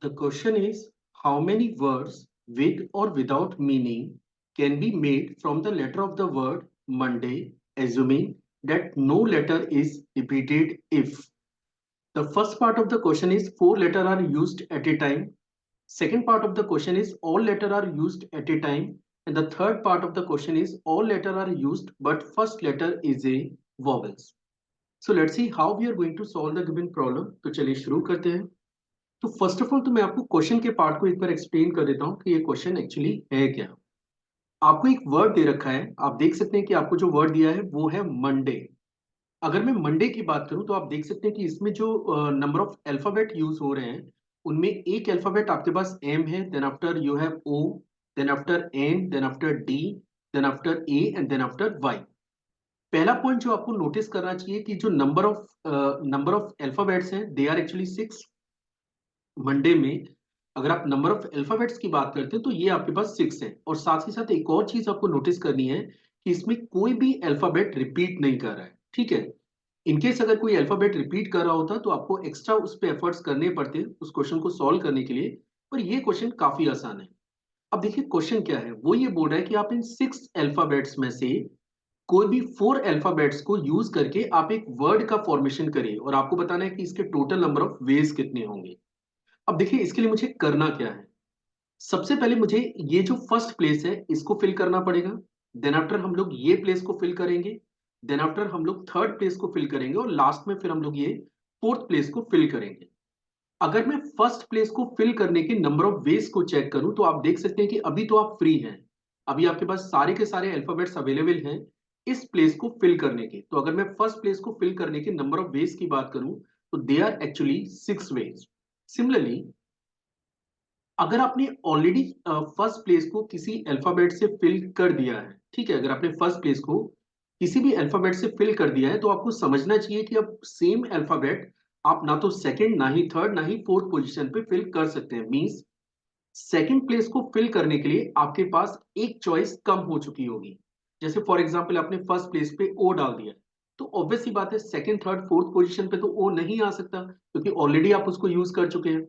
The question is, how many words with or without meaning can be made from the letter of the word Monday, assuming that no letter is repeated if. The first part of the question is four letters are used at a time. Second part of the question is all letters are used at a time. And the third part of the question is all letters are used but first letter is a vowels. So let's see how we are going to solve the given problem. तो चलिए शुरू करते हैं। तो first of all तो मैं आपको question के पार्ट को एक बार एक्सप्लेन कर देता हूँ कि ये क्वेश्चन एक्चुअली है क्या। आपको एक वर्ड दे रखा है, आप देख सकते हैं कि आपको जो वर्ड दिया है वो है मंडे। अगर मैं मंडे की बात करूं तो आप देख सकते हैं कि इसमें जो नंबर ऑफ अल्फाबेट यूज हो रहे हैं उनमें एक अल्फाबेट आपके पास एम है, then after you have O, then after N, then after D, then after A and then after Y. पहला पॉइंट जो आपको नोटिस करना चाहिए कि जो नंबर ऑफ अल्फाबेट्स हैं दे आर एक्चुअली 6। मंडे में अगर आप नंबर ऑफ अल्फाबेट्स की बात करते हैं तो ये आपके पास 6 है। और साथ ही साथ एक और चीज आपको नोटिस करनी है कि इसमें कोई भी अल्फाबेट रिपीट नहीं कर रहा है, ठीक है। इनकेस अगर कोई अल्फाबेट रिपीट कर रहा होता तो आपको एक्स्ट्रा उस पर एफर्ट्स करने पड़ते उस क्वेश्चन को सॉल्व करने के लिए, पर ये क्वेश्चन काफी आसान है। अब देखिए क्वेश्चन क्या है, वो ये बोल रहा है कि आप इन 6 अल्फाबेट्स में से कोई भी 4 अल्फाबेट्स को यूज करके आप एक वर्ड का फॉर्मेशन करिए और आपको बताना है कि इसके टोटल नंबर ऑफ वेज कितने होंगे। अब देखिए इसके लिए मुझे करना क्या है। सबसे पहले मुझे ये जो फर्स्ट प्लेस है इसको फिल करना पड़ेगा। देन आफ्टर हम लोग ये प्लेस को फिल करेंगे। देन आफ्टर हम लोग थर्ड प्लेस को फिल करेंगे और लास्ट में फिर हम लोग ये फोर्थ प्लेस को फिल करेंगे। अगर मैं फर्स्ट प्लेस को फिल करने के नंबर ऑफ वेज को चेक करूं तो आप देख सकते हैं कि अभी तो आप फ्री हैं। अभी आपके पास सारे के सारे अल्फाबेट्स अवेलेबल हैं इस प्लेस को फिल करने के। तो अगर मैं फर्स्ट प्लेस को फिल करने के नंबर ऑफ वेज की बात करूं तो they are actually 6 ways. Similarly अगर आपने ऑलरेडी फर्स्ट प्लेस को किसी अल्फाबेट से फिल कर दिया है, ठीक है, अगर आपने फर्स्ट प्लेस को किसी भी अल्फाबेट से फिल कर दिया है तो आपको समझना चाहिए कि अब सेम अल्फाबेट आप ना तो सेकंड, ना ही थर्ड, ना ही फोर्थ पोजीशन पे फिल कर सकते हैं। मींस सेकंड प्लेस को फिल करने के लिए आपके पास एक चॉइस कम हो चुकी होगी। जैसे फॉर एग्जाम्पल आपने फर्स्ट प्लेस पे ओ डाल दिया, तो ऑब्वियस सी बात है सेकंड, थर्ड, फोर्थ पोजीशन पे तो ओ नहीं आ सकता क्योंकि ऑलरेडी आप उसको यूज कर चुके हैं।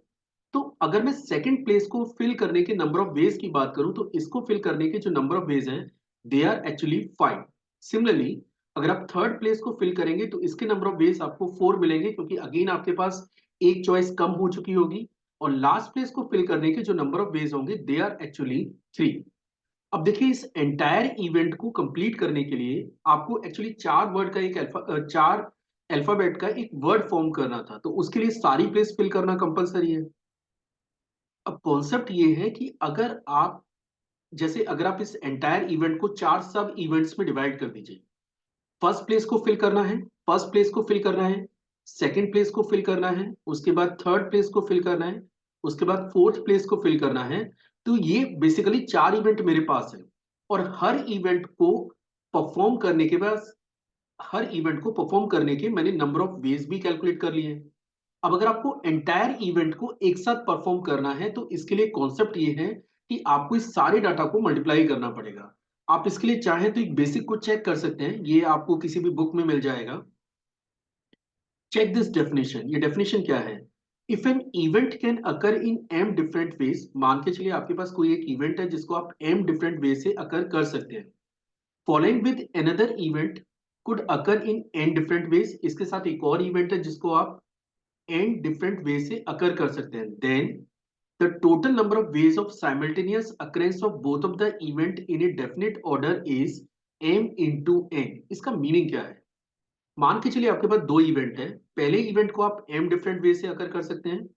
तो अगर मैं सेकंड प्लेस को फिल करने के नंबर ऑफ वेज की बात करूं तो इसको फिल करने के जो नंबर ऑफ वेज हैं दे आर एक्चुअली 5। सिमिलरली अगर आप थर्ड प्लेस को फिल करेंगे तो इसके नंबर ऑफ वेज आपको 4 मिलेंगे क्योंकि अगेन आपके पास एक चॉइस कम हो चुकी होगी। और लास्ट प्लेस को फिल करने के जो नंबर ऑफ वेज होंगे दे आर एक्चुअली 3। अब देखिए इस एंटायर इवेंट को कंप्लीट करने के लिए आपको एक्चुअली चार अल्फाबेट का एक वर्ड फॉर्म करना था, तो उसके लिए सारी प्लेस फिल करना कंपलसरी है। अब कॉन्सेप्ट ये है कि अगर आप इस एंटायर इवेंट को 4 सब इवेंट्स में डिवाइड कर दीजिए। फर्स्ट प्लेस को फिल करना है, फर्स्ट प्लेस को फिल करना है, सेकंड प्लेस को फिल करना है, उसके बाद थर्ड प्लेस को फिल करना है, उसके बाद फोर्थ प्लेस को फिल करना है। तो ये बेसिकली 4 इवेंट मेरे पास है। और हर इवेंट को परफॉर्म करने के मैंने नंबर ऑफ वेज भी कैलकुलेट कर लिए हैं। अब अगर आपको एंटायर इवेंट को एक साथ परफॉर्म करना है तो इसके लिए कॉन्सेप्ट ये है कि आपको इस सारे डाटा को मल्टीप्लाई करना पड़ेगा। आप इसके लिए चाहें तो एक बेसिक को चेक कर सकते हैं, ये आपको किसी भी बुक में मिल जाएगा। चेक दिस डेफिनेशन, ये डेफिनेशन क्या है। If an event can occur in am different ways, मान के चलिए आपके पास कोई एक इवेंट है जिसको आप एम डिफरेंट वे से अकर कर सकते हैं। Following with another event could occur in an different ways, इसके साथ एक और इवेंट है जिसको आप एन डिफरेंट वे से अकर कर सकते हैं। Then the total number of ways of simultaneous occurrence of both of the event in a definite order is M into N. इसका मीनिंग क्या है। मान के चलिए आपके पास 2 इवेंट है, पहले इवेंट को आप एम डिफरेंट वे से अकर कर सकते हैं,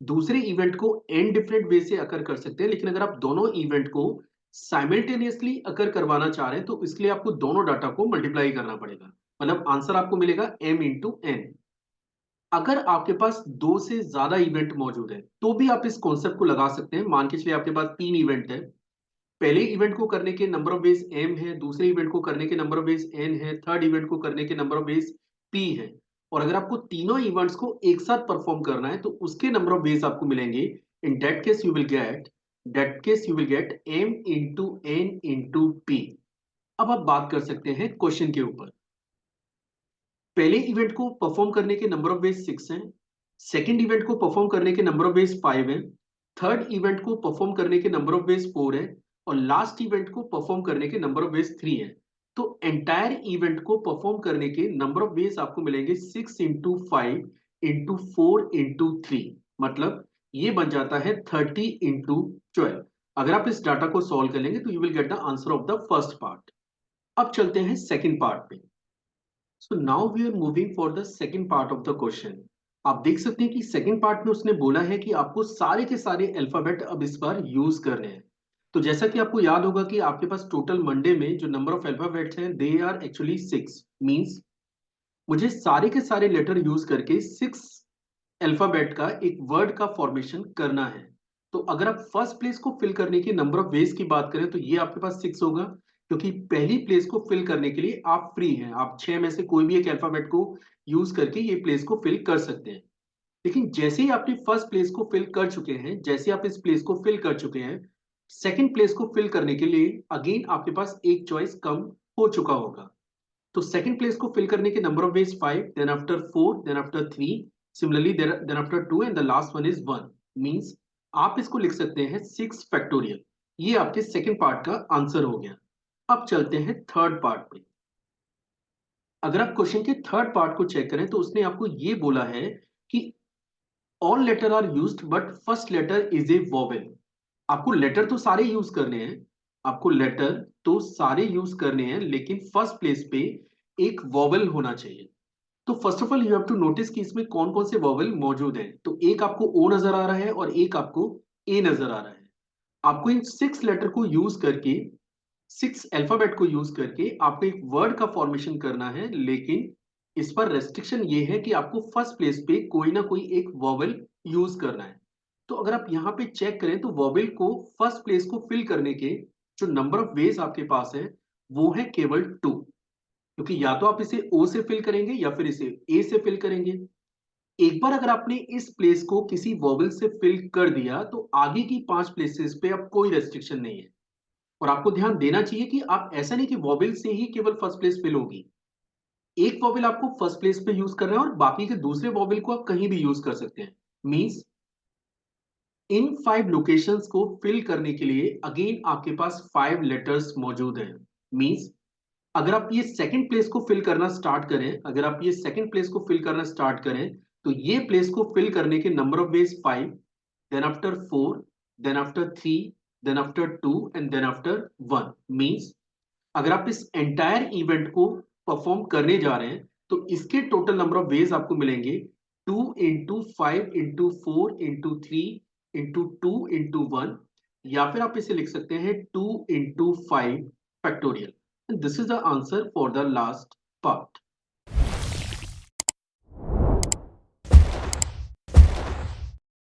दूसरे इवेंट को एन डिफरेंट वे से अकर कर सकते हैं। लेकिन अगर आप दोनों इवेंट को साइमल्टेनियसली अकर करवाना चाह रहे हैं तो इसके लिए आपको दोनों डाटा को मल्टीप्लाई करना पड़ेगा। मतलब आंसर आपको मिलेगा एम इंटू एन। अगर आपके पास 2 से ज्यादा इवेंट मौजूद है तो भी आप इस कॉन्सेप्ट को लगा सकते हैं। मान के चलिए आपके पास 3 इवेंट है, पहले इवेंट को करने के नंबर ऑफ वेज एम है, दूसरे इवेंट को करने के नंबर ऑफ वेज एन है, थर्ड इवेंट को करने के नंबर ऑफ वेज पी है। और अगर आपको तीनों इवेंट्स को एक साथ परफॉर्म करना है तो उसके नंबर ऑफ वेज आपको मिलेंगे। In that case you will get M into N into P. अब आप बात कर सकते हैं क्वेश्चन के ऊपर। पहले इवेंट को परफॉर्म करने के नंबर ऑफ वेज 6 हैं, सेकेंड इवेंट को परफॉर्म करने के नंबर ऑफ वेज 5 हैं, थर्ड इवेंट को परफॉर्म करने के नंबर ऑफ वेज 4 है और लास्ट इवेंट को परफॉर्म करने के नंबर ऑफ वेज 3 है। तो एंटायर इवेंट को परफॉर्म करने के नंबर ऑफ वेज आपको मिलेंगे 6 इंटू 5 इंटू 4 इंटू 3, मतलब ये बन जाता है 30 इंटू 12। अगर आप इस डाटा को सॉल्व कर लेंगे तो you will get the answer of the first part. अब चलते हैं सेकंड पार्ट पे। So now we are moving for the second part of the question. आप देख सकते हैं कि सेकंड पार्ट में उसने बोला है कि आपको सारे के सारे अल्फाबेट अब इस बार यूज करने हैं। तो जैसा कि आपको याद होगा कि आपके पास टोटल मंडे में जो नंबर ऑफ अल्फाबेट्स हैं दे आर एक्चुअली 6, मींस मुझे सारे के सारे लेटर यूज करके 6 अल्फाबेट का एक वर्ड का फॉर्मेशन करना है। तो अगर आप फर्स्ट प्लेस को फिल करने के नंबर ऑफ वेज की बात करें तो ये आपके पास 6 होगा, क्योंकि पहली प्लेस को फिल करने के लिए आप फ्री हैं, आप 6 में से कोई भी एक अल्फाबेट को यूज करके ये प्लेस को फिल कर सकते हैं। लेकिन जैसे ही आपने फर्स्ट प्लेस को फिल कर चुके हैं, जैसे आप इस प्लेस को फिल कर चुके हैं, सेकंड प्लेस को फिल करने के लिए अगेन आपके पास एक चॉइस कम हो चुका होगा। तो सेकंड प्लेस को फिल करने के number of ways 5, then after 4, then after 3, similarly then after 2 and the last one is 1, means आप इसको लिख सकते हैं 6 फैक्टोरियल। ये आपके सेकंड पार्ट का आंसर हो गया। अब चलते हैं थर्ड पार्ट पे। अगर आप क्वेश्चन के थर्ड पार्ट को चेक करें तो उसने आपको ये बोला है कि all letter are used but first letter is a vowel. आपको लेटर तो सारे यूज करने हैं, आपको लेटर तो सारे यूज करने हैं, लेकिन फर्स्ट प्लेस पे एक वोवेल होना चाहिए। तो first of all you have to notice कि इसमें कौन कौन से वोवेल मौजूद हैं। तो एक आपको ओ नजर आ रहा है और एक आपको ए नजर आ रहा है। आपको इन 6 लेटर को यूज करके, 6 अल्फाबेट को यूज करके आपको एक वर्ड का फॉर्मेशन करना है, लेकिन इस पर रेस्ट्रिक्शन ये है कि आपको फर्स्ट प्लेस पे कोई ना कोई एक वोवेल यूज करना है। तो अगर आप यहाँ पे चेक करें तो वोवेल को फर्स्ट प्लेस को फिल करने के जो नंबर ऑफ वेज आपके पास है वो है केवल 2, क्योंकि या तो आप इसे ओ से फिल करेंगे या फिर इसे ए से फिल करेंगे। एक बार अगर आपने इस प्लेस को किसी वोवेल से फिल कर दिया तो आगे की 5 प्लेसेस पे अब कोई रेस्ट्रिक्शन नहीं है। और आपको ध्यान देना चाहिए कि आप ऐसा नहीं कि वॉवेल से ही केवल फर्स्ट प्लेस फिल होगी। एक वॉवेल आपको फर्स्ट प्लेस पे यूज करना है और बाकी के दूसरे वॉवेल को आप कहीं भी यूज कर सकते हैं। मींस इन 5 लोकेशंस को फिल करने के लिए अगेन आपके पास 5 लेटर्स मौजूद हैं। मींस अगर आप ये सेकंड प्लेस को फिल करना स्टार्ट करें, अगर आप ये सेकंड प्लेस को फिल करना स्टार्ट करें तो ये प्लेस को फिल करने के number of ways 5, then after 4, then after 3, then after 2 and then after 1। Means अगर आप इस एंटायर इवेंट को परफॉर्म करने जा रहे हैं तो इसके टोटल नंबर ऑफ वेज आपको मिलेंगे 2 into 5 into 4 into 3 into 2 into 1, या फिर आप इसे लिख सकते हैं 2 into 5 factorial. This is the answer for the last part.